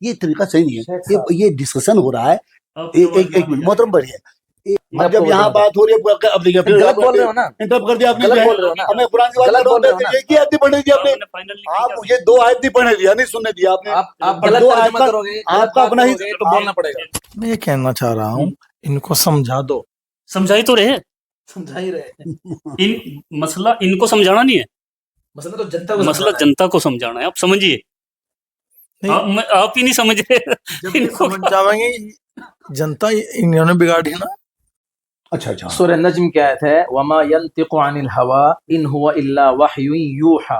یہ طریقہ صحیح نہیں ہے. یہ ڈسکشن ہو رہا ہے. ایک منٹ محترم بڑھیے. اب جب یہاں بات ہو رہی ہے اب دیکھیے پھر غلط بول رہے ہو نا, انٹرپ کر دیا آپ نے. غلط بول رہے ہو نا, ہمیں قرآن کی بات غلط بول رہے ہو نا. ایک ہی آیت نہیں پڑھنے دی آپ نے. آپ مجھے 2 آیت نہیں پڑھنے دیا, نہیں سننے دیا آپ نے. آپ غلط ترجمہ کرو گے, آپ کا اپنا ہی تو بولنا پڑے گا. میں یہ کہنا چاہ رہا ہوں ان کو سمجھا دو. سمجھا ہی تو رہے, سمجھا ہی رہے. مسئلہ ان کو سمجھانا نہیں ہے, مسئلہ تو جنتا کو مسئلہ جنتا کو سمجھانا ہے. آپ سمجھیے, آپ ہی نہیں سمجھ رہے. جب سمجھ جاویں گے جنتا انہوں نے بگاڑی نا. اچھا اچھا. سورہ نجم کی آیت ہے وما ينطق عن الهوى ان هو الا وحی یوحى.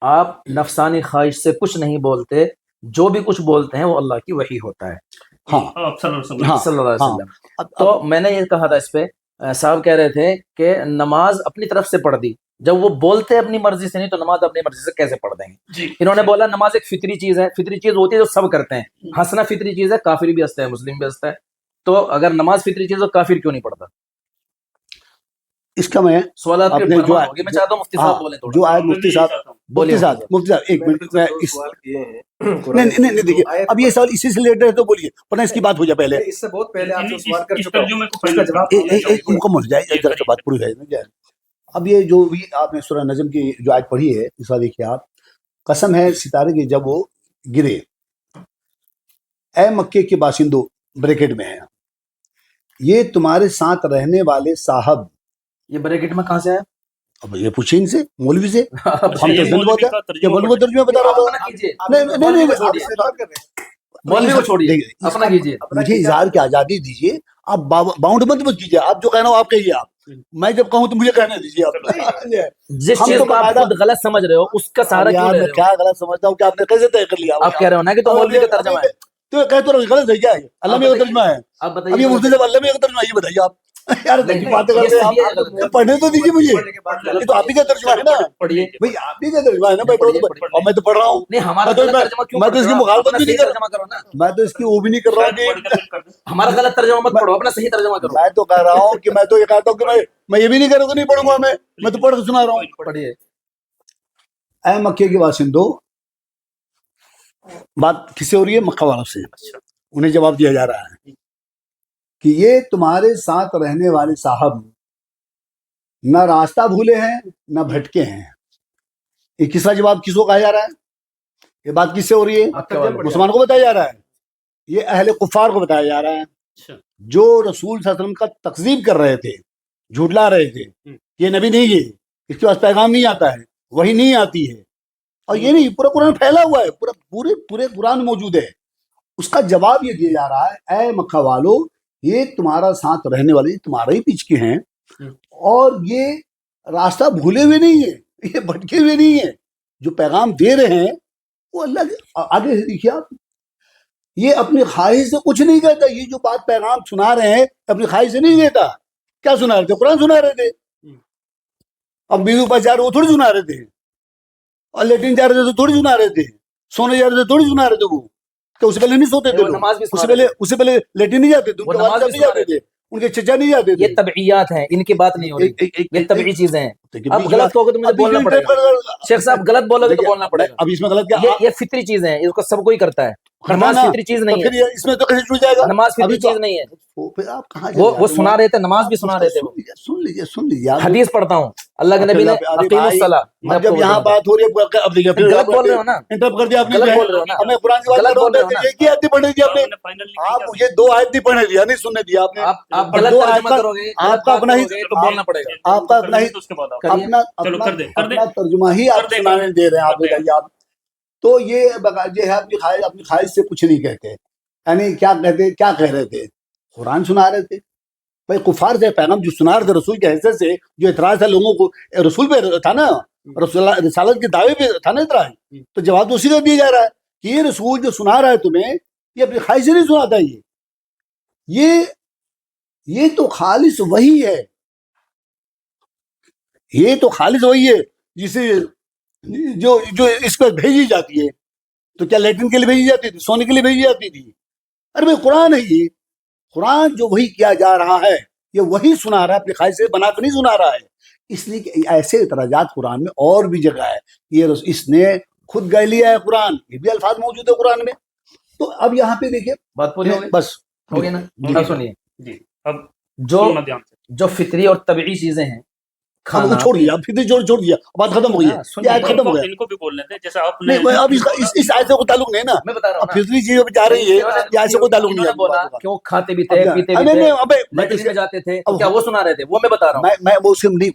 آپ نفسانی خواہش سے کچھ نہیں بولتے, جو بھی کچھ بولتے ہیں وہ اللہ کی وحی ہوتا ہے. ہاں صلی اللہ علیہ وسلم. تو میں نے یہ کہا تھا اس پہ, صاحب کہہ رہے تھے کہ نماز اپنی طرف سے پڑھ دی. جب وہ بولتے اپنی مرضی سے نہیں تو نماز اپنی مرضی سے کیسے پڑھ دیں گے؟ انہوں نے بولا نماز ایک فطری چیز ہے. فطری چیز ہوتی ہے جو سب کرتے ہیں. ہنسنا فطری چیز ہے, کافر بھی ہنستا ہے, مسلم بھی ہنستا ہے. تو اگر نماز فطری چیز ہو کافر کیوں نہیں پڑھتا؟ اس کا میں سوالات اپنے جو میں چاہتا ہوں مفتی صاحب بولیں تھوڑا. جو آیت مفتی صاحب ایک منٹ میں نہیں دیکھیے اب یہ سوال اسی سے ریلیٹڈ ہے تو بولیے, ورنہ اس کی بات ہو جائے پہلے. اس سے بہت پہلے آپ سے سوال کر چکا ہوں, اس کا جواب مکمل ہو جائے, ذرا سے بات پوری ہو جائے. اب یہ جو بھی آپ نے سورہ نجم کی جو آیت پڑھی ہے اس کا دیکھیے آپ, قسم ہے ستارے کی جب وہ گرے, اے مکے کے باشندوں بریکٹ میں ہے, یہ تمہارے ساتھ رہنے والے صاحب. یہ بریکٹ میں کہاں سے آیا؟ اب یہ پوچھیں ان سے, مولوی سے. ہم مولوی تو ترجمہ بتا رہا تھا. نہیں مولوی کو چھوڑیے, اپنا کیجیے. مجھے اظہار کی آزادی دیجیے, آپ باؤنڈ مت کیجیے. آپ جو کہنا ہو آپ کہیے, آپ میں جب کہوں تو مجھے کہنے دیجیے. آپ جس چیز کو آپ خود غلط سمجھ رہے ہو اس کا سہارا کیوں لے رہے ہو؟ کیا غلط سمجھتا ہوں کہ آپ نے کیسے طے کر لیا؟ آپ کہہ رہے ہو نا کہ تو مولوی کا ترجمہ ہے, تو کہہ تو غلط ہے کیا ہے؟ اللہ میں ترجمہ ہے. آپ اب یہ مجھے جب اللہ میں ترجمہ ہے, یہ بتائیے آپ یار باتیں کرتے ہیں آپ, پڑھنے تو دیجیے مجھے. یہ تو آپ ہی کا ترجمہ ہے نا بھائی, آپ ہی کا ترجمہ ہے نا بھائی, اور میں تو پڑھ رہا ہوں. میں تو اس کی مخالفت بھی نہیں کر رہا, میں تو اس کی وہ بھی نہیں کر رہا کہ ہمارا غلط ترجمہ مت پڑھو, اپنا صحیح ترجمہ کرو. میں تو کہہ رہا ہوں کہ میں تو یہ کہتا ہوں کہ میں یہ بھی نہیں کروں گا, نہیں پڑھوں گا, میں تو پڑھ کے سنا رہا ہوں. پڑھیے. اے مکے کے باشندوں, بات کس سے ہو رہی ہے؟ مکہ والوں سے. انہیں جواب دیا جا رہا ہے کہ یہ تمہارے ساتھ رہنے والے صاحب نہ راستہ بھولے ہیں نہ بھٹکے ہیں. یہ کس کا جواب کس کو کہا جا رہا ہے؟ یہ بات کس سے ہو رہی ہے؟ مسلمان کو بتایا جا رہا ہے, یہ اہل کفار کو بتایا جا رہا ہے جو رسول صلی اللہ علیہ وسلم کا تکذیب کر رہے تھے, جھٹلا رہے تھے. یہ نبی نہیں ہے, اس کے پاس پیغام نہیں آتا ہے, وہی نہیں آتی ہے, اور یہ نہیں پورا قرآن پھیلا ہوا ہے, پورے قرآن موجود ہے. اس کا جواب یہ دیا جا رہا ہے اے مکہ والو, یہ تمہارا ساتھ رہنے والے تمہارے ہی پیچھے کے ہیں, اور یہ راستہ بھولے ہوئے نہیں ہیں, یہ بھٹکے ہوئے نہیں ہیں. جو پیغام دے رہے ہیں وہ اللہ کے آگے سے دیکھیے آپ, یہ اپنی خواہش سے کچھ نہیں کہتا. یہ جو بات پیغام سنا رہے ہیں اپنی خواہش سے نہیں دیتا. کیا سنا رہے تھے؟ قرآن سنا رہے تھے. اب بیوی پاس جا رہے وہ تھوڑی سنا رہے تھے, اور لیٹرین جا رہے تھے تو تھوڑی سنا رہے تھے, سونے جا رہے تھے تھوڑی سنا رہے تھے. وہ کہ اس سے پہلے نہیں سوتے تھے, اس سے پہلے لیٹرین نہیں جاتے تھے, ان کے والد نہیں جاتے تھے, ان کے چچا نہیں جاتے تھے. یہ طبعیات ہیں, ان کی بات نہیں ہو رہی, یہ طبعی چیزیں ہیں. اب غلط کہو گے تو مجھے بولنا پڑے گا. شیخ صاحب غلط بولو گے تو بولنا پڑے گا. اب اس میں غلط کیا؟ یہ فطری چیزیں ہیں, اس کو سب کوئی کرتا ہے. نماز فطری چیز نہیں ہے, اس میں تو کیسے چھوٹ جائے گا؟ نماز فطری چیز نہیں ہے. آپ کہاں وہ سنا رہے تھے, نماز بھی سنا رہے تھے. سن لیجیے حدیث پڑھتا ہوں, اللہ کے نبی نے اقیموا الصلاۃ. جب یہاں بات ہو رہی ہے اب دیکھیے غلط بول رہے ہو نا, انٹرپ کر دیا آپ نے. غلط بول رہے ہو نا, ہمیں قرآن کی بات کر رہے ہیں, ایک ہی آیت پڑھنے دی آپ نے. آپ مجھے 2 آیت نہیں پڑھنے دیا, نہیں سننے دیا آپ نے. آپ غلط ترجمہ کرو گے, آپ کا اپنا ہی تو بولنا پڑے گا. آپ کا اپنا ہی اپنا ترجمہ ہی آپ سنانے دے رہے ہیں. آپ بتائیے آپ تو یہ ہے اپنی خواہش سے کچھ نہیں کہتے. یعنی کیا کہتے, کیا کہہ رہے تھے؟ قرآن سنا رہے تھے. بھائی کفار سے پیغام جو سنا رہے تھے رسول کے حیثیت سے, جو اعتراض تھا لوگوں کو, رسول پہ تھا نا, رسالت کے دعوے پہ تھا نا اعتراض, تو جواب تو اسی کا دیا جا رہا ہے کہ یہ رسول جو سنا رہا ہے تمہیں, یہ اپنی خواہش سے نہیں سناتا. یہ تو خالص وہی ہے, یہ تو خالص وہی ہے جسے جو اس پر بھیجی جاتی ہے. تو کیا لیٹرین کے لیے بھیجی جاتی تھی, سونے کے لیے بھیجی جاتی تھی؟ ارے بھائی قرآن ہے, یہ قرآن جو وہی کیا جا رہا ہے یہ وہی سنا رہا ہے, اپنی خواہش سے بنا کے نہیں سنا رہا ہے. اس لیے کہ ایسے اعتراضات قرآن میں اور بھی جگہ ہے. یہ اس نے خود گہ لیا ہے قرآن, یہ بھی الفاظ موجود ہے قرآن میں. تو اب یہاں پہ دیکھیے بات پوری ہو گئی، بس ہو گئی نا؟ جی۔ اب سنیے، جی اب جو سننا دھیان سے۔ جو فطری اور طبعی چیزیں ہیں، ہم کو چھوڑ دیا، پھر چھوڑ دیا، بات ختم ہو گئی ہے، ہاں، سنیے، یہ آیت ختم ہو گیا. ان کو بھی بولنے تھے جیسے آپ نے نہیں اب اس آیت سے کوئی تعلق نہیں نا، میں بتا رہا ہوں اب نا، فطری چیزوں پہ جا رہی ہے، یہ آیت سے کوئی تعلق نہیں انہوں نے ہے. بولا کہ وہ کھاتے بھی تھے، اب پیتے بھی نہیں تھے، نہیں ابے میں لیٹرین میں جاتے تھے، تو کیا وہ سنا رہے تھے؟ وہ میں بتا رہا ہوں. میں وہ اسے نہیں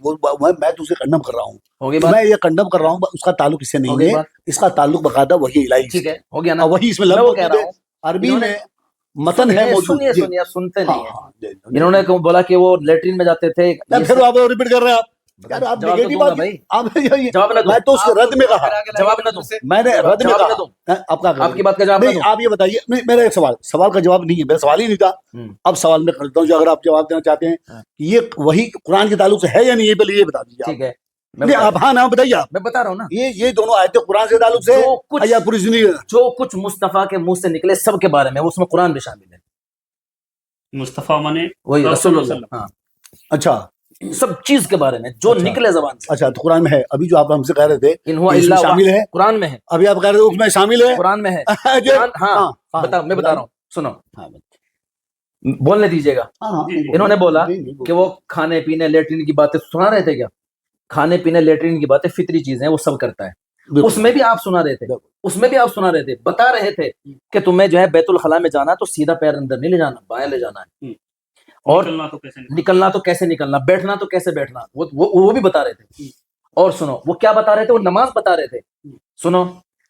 میں تو اسے کنڈم کر رہا ہوں، ہو گئی بات، میں یہ کنڈم کر رہا ہوں، اس کا تعلق اس سے ہو نہیں گئی ہے، بات، اس کا تعلق باقاعدہ وہی الہی ٹھیک سے ہے، ہو گیا نا. اور وہی اس میں میں لفظ وہ کہہ موجود رہا ہے، ہوں، عربی انہوں نے میں متن ہے موجود. سنیے جی. سنیے، آپ سنتے ہاں نہیں ہیں. ہاں جی. انہوں نے بولا کہ وہ لیٹرین میں جاتے تھے، پھر آپ ریپیٹ کر رہے ہیں آپ یار، آپ جواب تو نگیٹو دوں گا بات بھائی، آپ جواب نہ دوں، میں تو اس کے رد میں کہا، جواب نہ دوں، میں نے رد میں جواب نہ کہا. دوں، آپ کا آپ کی بات کا جواب نہ نہیں، دوں. آپ یہ بتائیے، میرا ایک سوال کا جواب نہیں ہے، میرا سوال ہی نہیں تھا، اب سوال میں کرتا ہوں جو اگر آپ جواب دینا چاہتے ہیں کہ یہ وہی قرآن کے تعلق سے ہے یا نہیں، یہ پہلے یہ بتا دیجیے. ٹھیک ہے، نہیں آپ ہاں نہ بتائیے، آپ میں بتا رہا ہوں نا، یہ دونوں آیتیں قرآن سے تعلق سے جو کچھ یا پوری زندگی؟ جو کچھ مصطفیٰ کے منہ سے نکلے سب کے بارے میں، اس میں قرآن بھی شامل ہے. مصطفیٰ مانے وہی رسول اللہ، ہاں، اچھا سب چیز کے بارے میں جو نکلے زبان سے. اچھا تو قرآن میں ہے، ابھی جو آپ ہم سے کہہ رہے تھے ان ہوا کہ اس میں الا شامل ہے، قرآن میں ہے، ابھی آپ کہہ رہے تھے اس میں شامل ہے. قرآن میں ہے، جو- قرآن، ہاں بتا، میں بتا رہا ہوں، سنو، بولنے دیجیے گا. انہوں نے بولا کہ وہ کھانے پینے لیٹرین کی باتیں سنا رہے تھے، کیا کھانے پینے لیٹرین کی باتیں فطری چیزیں ہیں، وہ سب کرتا ہے. اس میں بھی آپ سنا رہے تھے، اس میں بھی آپ سنا رہے تھے، بتا رہے تھے کہ تمہیں جو ہے بیت الخلاء میں جانا تو سیدھا پیر اندر نہیں لے جانا، بائیں لے جانا ہے، اور نکلنا تو کیسے نکلنا، بیٹھنا تو کیسے بیٹھنا، وہ بھی بتا رہے تھے. اور سنو وہ کیا بتا رہے تھے، وہ نماز بتا رہے تھے. سنو،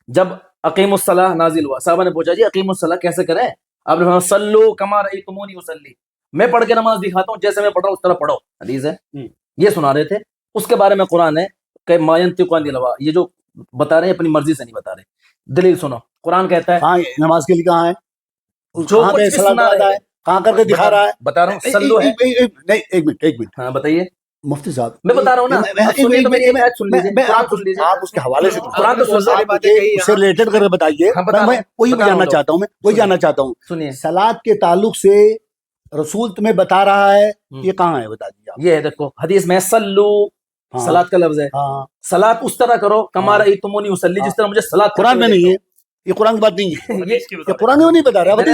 جب اقیم الصلاۃ نازل ہوا، صحابہ نے پوچھا جی اقیم الصلاۃ کیسے کریں؟ آپ نے فرمایا صلو کما رأیتمونی اصلی، میں پڑھ کے نماز دکھاتا ہوں، جیسے میں پڑھ رہا ہوں اس طرح پڑھو، حدیث ہے. یہ سنا رہے تھے. اس کے بارے میں قرآن ہے کہ ما ينطق عن الهوى، یہ جو بتا رہے ہیں اپنی مرضی سے نہیں بتا رہے. دلیل سنو، قرآن کہتا ہے ہاں نماز کے لیے کہاں ہے، جو کہاں کچھ پہ بھی صلاۃ سنا بتا رہے ہے، کہاں کر کے دکھا رہا ہے؟ بتا رہا ہوں، سلو ہے. نہیں ایک منٹ، ہاں بتائیے، مفتی صاحب میں بتا رہا ہوں نا، سنیے تو میری ایک آیت سن لیجیے، قرآن سن لیجیے، آپ اس کے حوالے سے قرآن تو سن لو، آپ مجھے اس سے ریلیٹڈ کر کے بتائیے. ہاں بتا رہا میں ہوں، وہی بتا رہا جاننا ہوں، چاہتا ہوں، میں وہی جاننا چاہتا ہوں. سنیے، صلاۃ کے تعلق سے رسول تمہیں بتا رہا ہے، یہ کہاں ہے بتا دیجیے آپ. یہ ہے دیکھو حدیث میں سلو، صلاۃ کا لفظ ہے، ہاں صلاۃ اس طرح کرو کما رأیتمونی اصلی، جس طرح مجھے صلاۃ قرآن میں نہیں ہے، یہ قرآن کی بات نہیں ہے، یہ قرآن میں نہیں بتا رہا، میں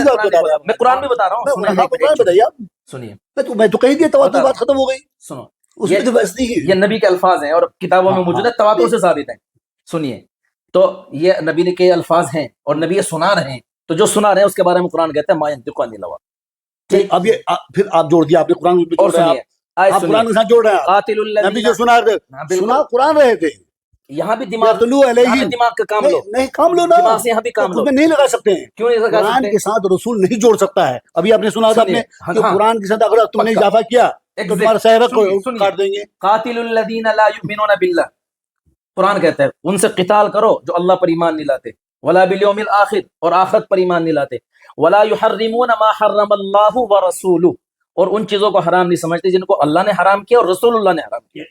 میں قرآن بھی بتا رہا ہوں، قرآن بتائیے آپ. سنیے، میں تو کہہ دیا تواتر، بات ختم ہو گئی، سنو، اس میں تو بس نہیں ہے. یہ نبی کے الفاظ ہیں اور کتابوں میں موجود ہے، تواتر سے ثابت ہیں. سنیے، تو یہ نبی کے الفاظ ہیں اور نبی یہ سنا رہے ہیں، تو جو سنا رہے ہیں اس کے بارے میں قرآن کہتا ہے ما ينطق عن الهوى. اب یہ پھر آپ جوڑ دیا، آپ نے قرآن اور سنیے، آپ قرآن کے ساتھ جوڑ رہے ہیں، قاتل نبی الذین، جو سنا رہے تھے، سنا قرآن رہے تھے، یہاں بھی دماغ، یتلو یہاں بھی علیہم، دماغ کا کام لو، نہیں کام لو نا، دماغ سے یہاں بھی کام لو. اس میں نہیں لگا سکتے ہیں. کیوں نہیں لگا قرآن سکتے؟ کے ساتھ رسول نہیں جوڑ سکتا ہے. ابھی آپ نے سنا تھا سنیے، کہ قرآن کے ساتھ اگر تم نے اضافہ کیا تو تمہارا سہرا کاٹ دیں گے. قاتل الذین لا یؤمنون باللہ، قرآن کہتا ہے ان سے قتال کرو جو اللہ پر ایمان نہیں لاتے، ولا بالیوم الآخر، اور آخرت پر ایمان نہیں لاتے، ولا یحرمون ما حرم اللہ ورسولہ، اور ان چیزوں کو حرام نہیں سمجھتے جن کو اللہ نے حرام کیا اور رسول اللہ نے حرام کیا.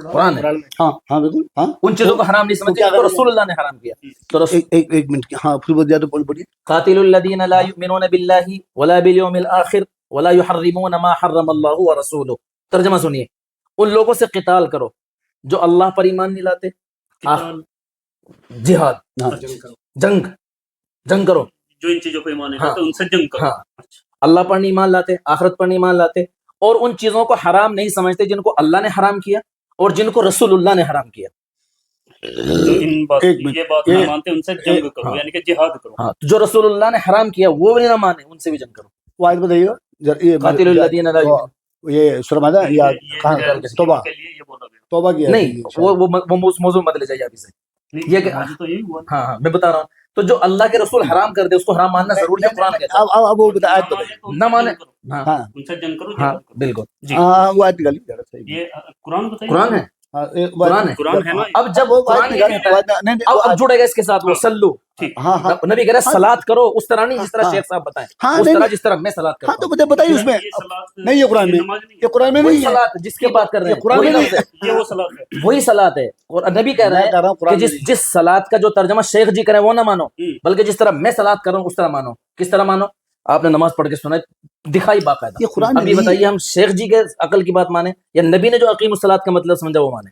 قرآن ہے، ہاں ہاں بالکل، ہاں ان چیزوں کو حرام نہیں سمجھتے جن کو رسول اللہ نے حرام کیا. تو ایک منٹ، ہاں پھر بول دیا تو بولیے. قاتل الذین لا یؤمنون باللہ ولا بالیوم الآخر ولا یحرمون ما حرم اللہ ورسولہ. ترجمہ سنیے، ان لوگوں سے قتال کرو جو اللہ پر ایمان نہیں لاتے، جہاد، جنگ کرو جو ان چیزوں پہ ایمان نہیں لاتے ان سے جنگ کرو. ہاں، اللہ پر نہیں ایمان لاتے، آخرت پر نہیں ایمان لاتے، اور ان چیزوں کو حرام نہیں سمجھتے جن کو اللہ نے حرام کیا اور جن کو رسول اللہ نے حرام کیا. جو ان بات یہ بات نہ مانتے ان سے جنگ کرو، یعنی کہ جہاد کرو. ہاں، جو رسول اللہ نے حرام کیا وہ بھی نہ مانے، ان سے بھی جنگ کرو. وہ آیت بتائیے گا، قاتل الذین لا یؤمنون، یہ سورہ مائدہ یا کہاں؟ توبہ، کے لیے یہ بولا گیا توبہ کی نہیں وہ موضوع مت لے جائیے ابھی سے. یہ کہ تو یہی ہوا. ہاں میں بتا رہا ہوں، تو جو اللہ کے رسول حرام کر دے اس کو حرام ماننا ضروری ہے. قرآن کہتا ہے اب وہ بتائیے، نہ مانے، ہاں ان سے جنگ کرو، ہاں جہاد کرو. بالکل، جی ہاں وہ آیت نکالی، یہ قرآن بتائیے. قرآن ہے، قرآن ہے نا. اب جب قرآن یہ کہتا ہے، اب جڑے گا اس کے ساتھ وہ سلو. ہاں ہاں نبی کہہ رہا ہے صلات کرو اس طرح نہیں جس طرح شیخ صاحب بتائیں، اس طرح جس طرح میں صلات ہاں کرتا تو بتائیے اس میں نہیں، یہ قرآن میں، یہ قرآن میں ہوں. وہی نہیں ہے، صلات جس کی بات کر رہے ہیں، قرآن وہی میں لفظ ہے، یہ وہ صلاۃ ہے. وہی صلات ہے. اور نبی کہہ رہے ہیں کہ جس صلات کا جو ترجمہ شیخ جی کریں وہ نہ مانو، بلکہ جس طرح میں صلات کر رہا ہوں اس طرح مانو. کس طرح مانو؟ آپ نے نماز پڑھ کے سنا دکھائی باقاعدہ. یہ قرآن اب یہ بتائیے ہم شیخ جی کے عقل کی بات مانیں یا نبی نے جو اقیم الصلاۃ کا مطلب سمجھا وہ مانیں؟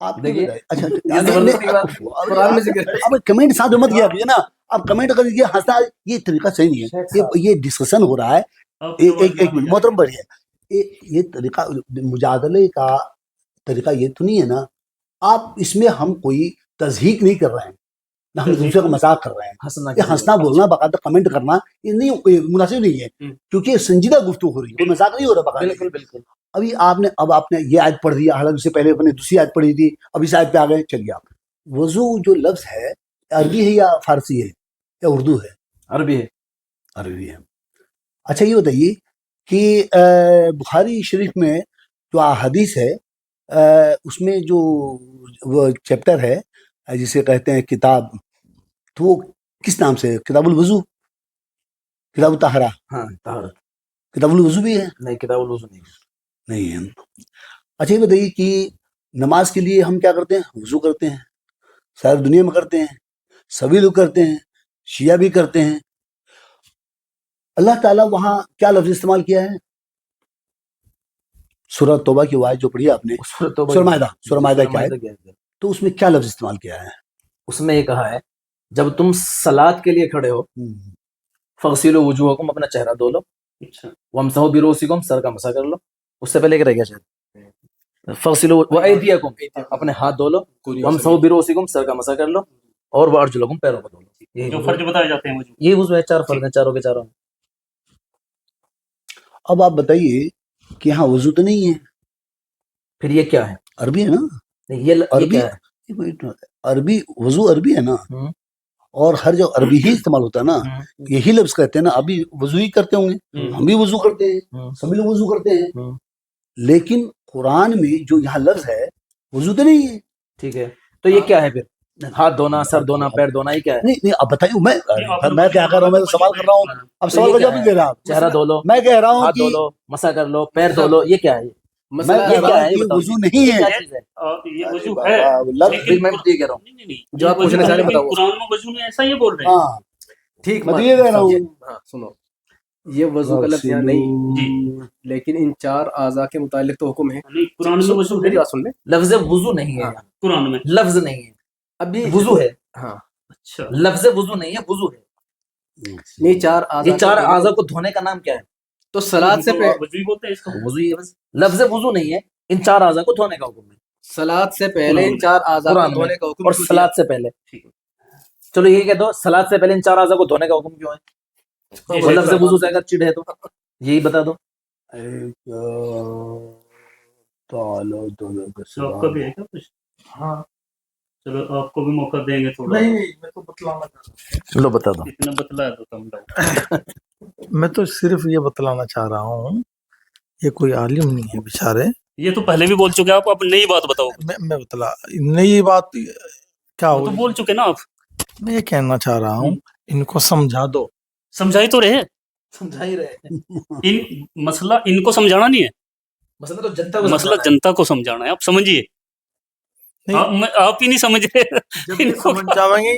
آپ دیکھیے، اچھا یہ زبردست کی بات قرآن میں ذکر ہے۔ اب کمنٹ ساتھ مت کیا کیجیے نا، اب کمنٹ کر دیجیے ہنسنا، یہ طریقہ صحیح نہیں ہے، یہ ڈسکشن ہو رہا ہے، ایک منٹ محترم بڑھیے، یہ طریقہ مجادلے کا طریقہ یہ تو نہیں ہے نا، آپ اس میں ہم کوئی تضحیق نہیں کر رہے ہیں، نہ ہم دوسرے کو مذاق کر رہے ہیں، ہنسنا یہ ہنسنا بولنا باقاعدہ کمنٹ کرنا یہ نہیں مناسب نہیں ہے، کیونکہ سنجیدہ گفتگو ہو رہی ہے، کوئی مذاق نہیں ہو رہا باقاعدہ۔ بالکل بالکل، ابھی آپ نے یہ آیت پڑھ دی، حالانکہ اس سے پہلے اپنے دوسری آیت پڑھی تھی، اب اس آیت پہ آ گئے، چلیے آپ وضو جو لفظ ہے عربی ہے یا فارسی ہے یا اردو ہے؟ عربی ہے، عربی ہے۔ اچھا یہ بتائیے کہ بخاری شریف میں جو حدیث ہے اس میں جو وہ چیپٹر ہے جسے کہتے ہیں کتاب، تو وہ کس نام سے؟ کتاب الوضو، کتاب الطہارہ، ہاں طہارت، کتاب الوضو بھی ہے؟ نہیں کتاب الوضو نہیں ہے۔ اچھا یہ بتائیے کہ نماز کے لیے ہم کیا کرتے ہیں؟ وضو کرتے ہیں، ساری دنیا میں کرتے ہیں، سبھی لوگ کرتے ہیں، شیعہ بھی کرتے ہیں۔ اللہ تعالیٰ وہاں کیا لفظ استعمال کیا ہے؟ سورہ توبہ کی آیت جو پڑھی آپ نے، سورہ مائدہ کی آیت، تو اس میں کیا لفظ استعمال کیا ہے؟ اس میں یہ کہا ہے جب تم صلاۃ کے لیے کھڑے ہو فغسلوا وجوہکم، اپنا چہرہ دھو لو، وامسحوا برؤسکم، سر کا مسح کر لو، اس سے پہلے کیا رہ گیا شاید، فغسلوا وایدیکم، اپنے ہاتھ دھو لو، وامسحوا برؤسکم، سر کا مسح کر لو، اور وارجلکم، پیروں کو دھو لو، جو فرض بتائے جاتے ہیں وضو، یہ وضو ہے، 4 فرض ہیں، چاروں کے چاروں۔ اب آپ بتائیے کہ ہاں وضو تو نہیں ہے، پھر یہ کیا ہے؟ عربی ہے نا، نہیں، یہ عربی کیا ہے؟ عربی وضو عربی ہے نا، اور ہر جو عربی ہی استعمال ہوتا ہے نا، یہی لفظ کہتے ہیں نا، ابھی وضو ہی کرتے ہوں گے، ہم بھی وضو کرتے ہیں، سبھی لوگ وضو کرتے ہیں، لیکن قرآن میں جو یہاں لفظ ہے وضو تو نہیں ہے۔ ٹھیک ہے، تو یہ کیا ہے پھر؟ ہاتھ دھونا، سر دھونا، پیر دھونا، یہ کیا ہے؟ نہیں اب بتائیے، میں کیا کر رہا ہوں، میں تو سوال کر رہا ہوں، اب سوال کا جواب نہیں دے رہا آپ، چہرہ دھو لو، میں کہہ رہا ہوں ہاتھ دھو کہ لو، مسح کر لو، پیر دھو لو، یہ کیا ہے؟ میں مسئلہ کہہ رہا ہوں یہ کہ بتاؤ، وضو نہیں یہ ہے، کیا چیز ہے؟ یہ وضو ہے، لفظ میں یہ کہہ رہا ہوں، جو آپ پوچھنا چاہ رہے ہیں بتاؤ۔ قرآن میں وضو میں ایسا یہ بول رہے ہیں، ہاں ٹھیک، میں تو یہ کہہ رہا ہوں، ہاں سنو، یہ وضو کا لفظ یہاں نہیں، لیکن ان 4 اعضاء کے متعلق تو حکم ہے۔ نہیں قرآن میں وضو ہے، میری بات سن لیں، لفظ وضو نہیں ہے، قرآن میں، لفظ نہیں ہے، ابھی وضو ہے، ہاں اچھا لفظ وضو نہیں ہے، وضو ہے۔ نہیں 4 اعضاء، یہ 4 اعضاء کو دھونے کا نام کیا ہے؟ تو صلاۃ سے پہلے، وضو ہی بولتے ہیں اس کو، وضو ہی ہے بس، لفظ وضو نہیں ہے، ان 4 اعضاء کو دھونے کا حکم ہے صلاۃ سے پہلے ان 4 اعضاء قرآن کو میں، دھونے کا حکم اور کیوں دیا؟ صلاۃ سے پہلے، چلو یہ کہہ دو صلاۃ سے پہلے ان 4 اعضاء کو دھونے کا حکم کیوں ہے؟ وہ لفظ وضو سے اگر چڑ ہے تو یہی بتا دو۔ آپ کا بھی ہے کیا کچھ؟ ہاں چلو آپ کو بھی موقع دیں گے تھوڑا، نہیں میں تو بتلانا چاہ رہا لو بتا دو۔ اتنا بتلایا تو کم لو، ہوں، میں تو صرف یہ بتلانا چاہ رہا ہوں، یہ کوئی عالم نہیں ہے بیچارے، یہ تو پہلے بھی بول چکے آپ، اب نئی بات بتاؤ، میں بتلا نئی بات کیا وہ تو ہوگی؟ بول چکے نا آپ، میں یہ کہنا چاہ رہا ہوں ان کو سمجھا دو۔ سمجھائی تو رہے، سمجھا ہی رہے، مسئلہ ان کو سمجھانا نہیں ہے، مسئلہ تو جنتا کو مسئلہ سمجھانا ہے۔ جنتا کو سمجھانا ہے، آپ سمجھیے، نہیں، آپ ہی نہیں سمجھ رہے، جب یہ سمجھ جاویں گے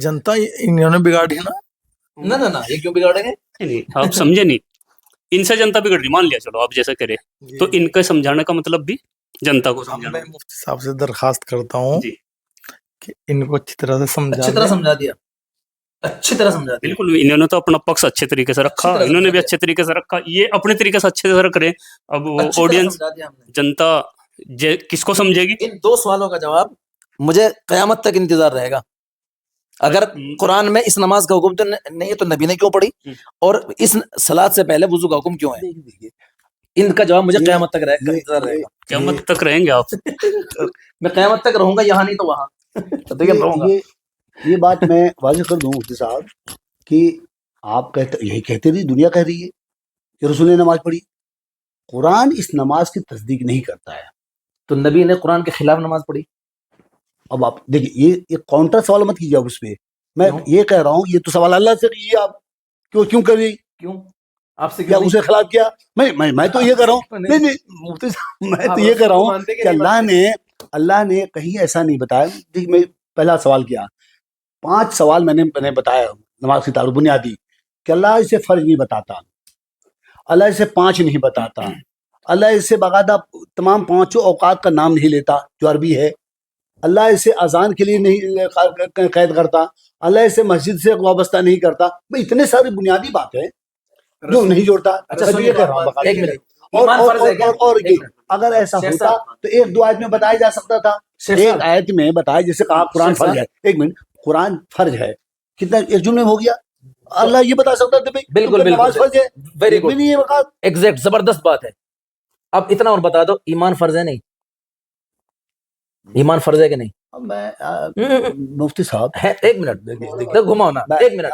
جنتا انہوں نے بگاڑی نا، نہ یہ کیوں بگاڑیں گے؟ نہیں آپ سمجھے نہیں، ان سے جنتا بگڑ رہی، مان لیا چلو آپ جیسا کرے، تو ان کا سمجھانے کا مطلب بھی جنتا کو اب سمجھانا میں مفتی صاحب سے درخواست کرتا ہوں جی کہ ان کو اچھی طرح سے سمجھا اچھی طرح دیں۔ سمجھا دیا، اچھی طرح سمجھا دیا، بالکل، انہوں نے تو اپنا پکس اچھے طریقے سے رکھا، اچھی طرح انہوں نے بھی سمجھا اچھے طریقے سے رکھا، یہ اپنے طریقے سے اچھے سے کریں، اب وہ اچھی طرح آڈینس سمجھا دیا ہم نے۔ جنتا کس کو سمجھے گی؟ ان 2 سوالوں کا جواب مجھے قیامت تک انتظار رہے گا، اگر قرآن میں اس نماز کا حکم تو نہیں ہے تو نبی نے کیوں پڑھی، اور اس صلاۃ سے پہلے وضو کا حکم کیوں ہے، ان کا جواب مجھے قیامت تک انتظار رہے گا۔ قیامت تک رہیں گے آپ؟ میں قیامت تک رہوں گا، یہاں نہیں تو وہاں، تو رہوں گا۔ یہ بات میں واضح کر دوں مفتی صاحب کہ آپ یہی کہتے رہی، دنیا کہہ رہی ہے کہ رسول نے نماز پڑھی، قرآن اس نماز کی تصدیق نہیں کرتا ہے۔ تو نبی نے قرآن کے خلاف نماز پڑھی، اب آپ دیکھیے، یہ کاؤنٹر سوال مت کیجیے آپ اس پہ، میں یہ کہہ رہا ہوں یہ تو سوال اللہ سے کیجیے آپ، کیوں کری، کیوں آپ سے کیا اسے خلاف کیا؟ میں تو یہ کہہ رہا ہوں، نہیں مفتی صاحب میں تو یہ کہہ رہا ہوں کہ اللہ نے کہیں ایسا نہیں بتایا۔ دیکھیے میں پہلا سوال کیا، 5 سوال میں نے بتایا نماز کی تعارف بنیادی، کہ اللہ اسے فرض نہیں بتاتا، اللہ اسے 5 نہیں بتاتا، اللہ اس سے باقاعدہ تمام پانچوں اوقات کا نام نہیں لیتا جو عربی ہے. اللہ اسے اذان کے لیے نہیں قید کرتا. اللہ اسے مسجد سے وابستہ نہیں کرتا. بھئی اتنے ساری بنیادی باتیں جو نہیں جوڑتا. اچھا سنیے، ایک منٹ، ایمان فرض ہے کیا؟ اور ایک منٹ، اگر ایسا شیخ ہوتا صاحب، تو ایک دو آیت میں بتایا جا سکتا تھا. شیخ ایک صاحب، آیت میں بتایا جیسے کہا قرآن شیخ صاحب، فرض ہے. ایک منٹ، قرآن فرض ہے کتنا ایک جملے میں ہو گیا. اللہ یہ بتا سکتا تھا بھائی بالکل نماز فرض ہے. ویری ایک بھی گڈ، نہیں ہے وقت. ایگزیکٹ، زبردست بات ہے. اب اتنا اور بتا دو، ایمان فرض ہے نہیں؟ ایمان فرض ہے کہ نہیں؟ میں مفتی صاحب ہے، ایک منٹ گھماؤ نا، ایک منٹ.